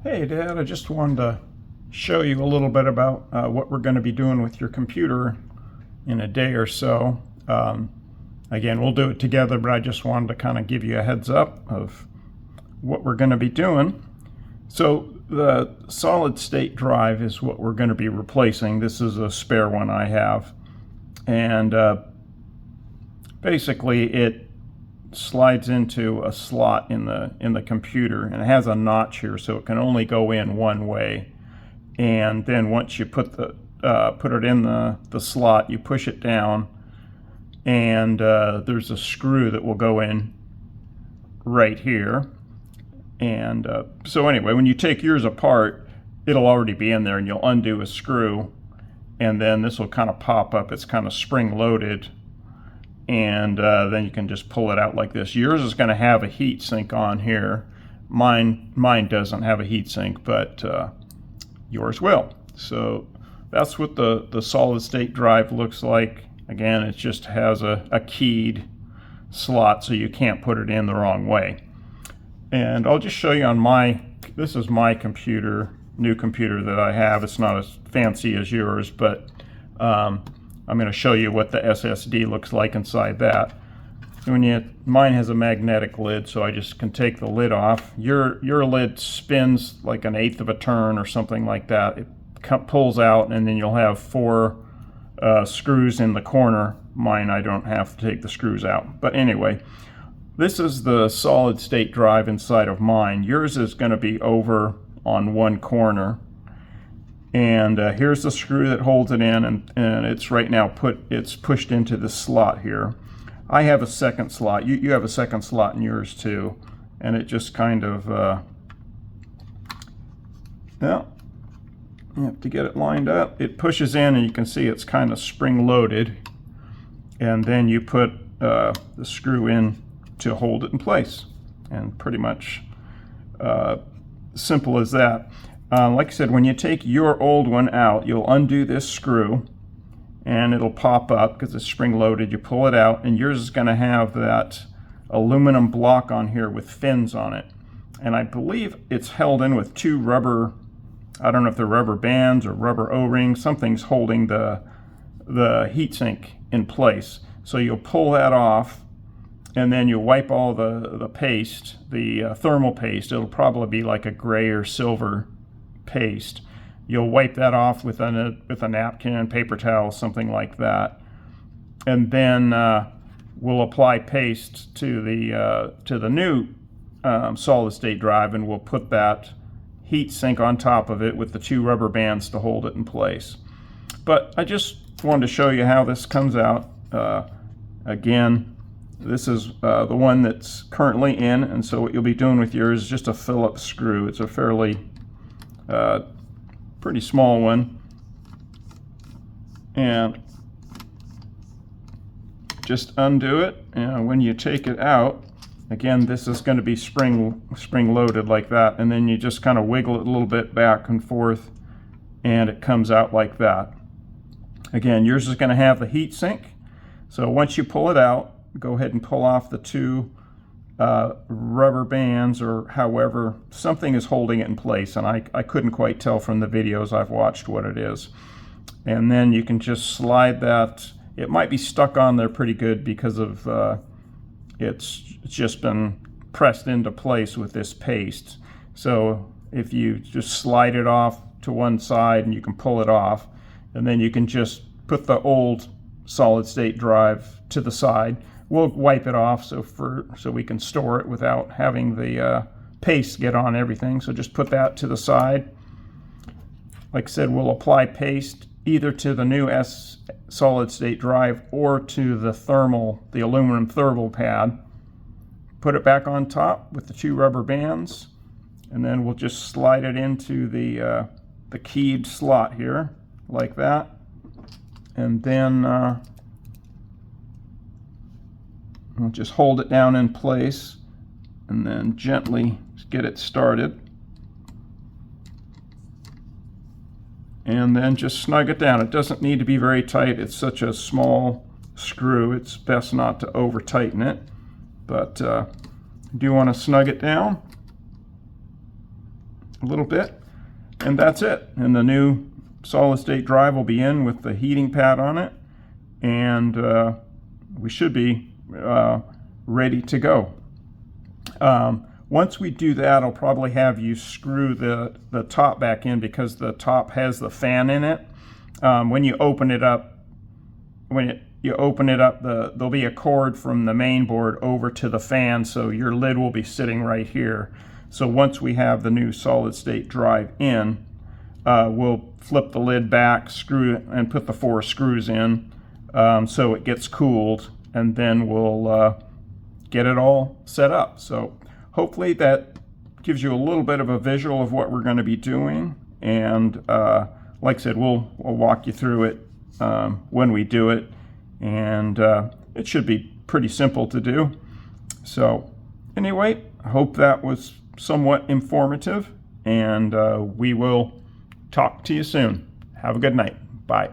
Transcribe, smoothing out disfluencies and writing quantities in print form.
Hey Dad, I just wanted to show you a little bit about what we're going to be doing with your computer in a day or so. Again, we'll do it together, but I just wanted to kind of give you a heads up of what we're going to be doing. So the solid state drive is what we're going to be replacing. This is a spare one I have, and basically it slides into a slot in the computer, and it has a notch here, so it can only go in one way. And then once you put it in the slot, you push it down, and there's a screw that will go in right here. And so anyway, when you take yours apart, it'll already be in there, and you'll undo a screw, and then this will kind of pop up. It's kind of spring loaded, and then you can just pull it out like this. Yours is going to have a heat sink on here. Mine doesn't have a heat sink, but yours will. So that's what the solid state drive looks like. Again, it just has a keyed slot, so you can't put it in the wrong way. And I'll just show you on this is my computer, new computer that I have. It's not as fancy as yours, but I'm going to show you what the SSD looks like inside that. Mine has a magnetic lid, so I just can take the lid off. Your lid spins like 1/8 of a turn or something like that. It pulls out, and then you'll have 4 screws in the corner. Mine, I don't have to take the screws out. But anyway, this is the solid state drive inside of mine. Yours is going to be over on one corner. And here's the screw that holds it in, and it's right now it's pushed into the slot here. I have a second slot. You have a second slot in yours too, and it just kind of well, you have to get it lined up. It pushes in, and you can see it's kind of spring loaded, and then you put the screw in to hold it in place, and pretty much simple as that. Like I said, when you take your old one out, you'll undo this screw, and it'll pop up because it's spring loaded. You pull it out, and yours is going to have that aluminum block on here with fins on it. And I believe it's held in with 2 rubber, I don't know if they're rubber bands or rubber O-rings. Something's holding the heatsink in place. So you'll pull that off, and then you wipe all the paste, the thermal paste. It'll probably be like a gray or silver paste. You'll wipe that off with a napkin, paper towel, something like that, and then we'll apply paste to the new solid state drive, and we'll put that heat sink on top of it with the 2 rubber bands to hold it in place. But I just wanted to show you how this comes out. Again, this is the one that's currently in, and so what you'll be doing with yours is just a Phillips screw. It's a fairly pretty small one, and just undo it. And when you take it out, again, this is going to be spring loaded like that, and then you just kind of wiggle it a little bit back and forth, and it comes out like that. Again, yours is going to have the heat sink, so once you pull it out, go ahead and pull off the 2 rubber bands, or however, something is holding it in place, and I couldn't quite tell from the videos I've watched what it is. And then you can just slide that. It might be stuck on there pretty good because of it's just been pressed into place with this paste. So if you just slide it off to one side, and you can pull it off, and then you can just put the old solid state drive to the side. We'll wipe it off so we can store it without having the paste get on everything. So just put that to the side. Like I said, we'll apply paste either to the new solid state drive or to the aluminum thermal pad. Put it back on top with the 2 rubber bands, and then we'll just slide it into the keyed slot here like that, and then we'll just hold it down in place, and then gently get it started, and then just snug it down. It doesn't need to be very tight. It's such a small screw, it's best not to over tighten it, but do you want to snug it down? a little bit, and that's it. And the new solid state drive will be in with the heating pad on it, and we should be ready to go. Once we do that, I'll probably have you screw the top back in, because the top has the fan in it. When you open it up, there'll be a cord from the main board over to the fan, so your lid will be sitting right here. So once we have the new solid state drive in, we'll flip the lid back, screw it, and put the 4 screws in so it gets cooled, and then we'll get it all set up. So hopefully that gives you a little bit of a visual of what we're going to be doing, and like I said, we'll walk you through it when we do it, and it should be pretty simple to do. So anyway, I hope that was somewhat informative, and we will talk to you soon. Have a good night. Bye.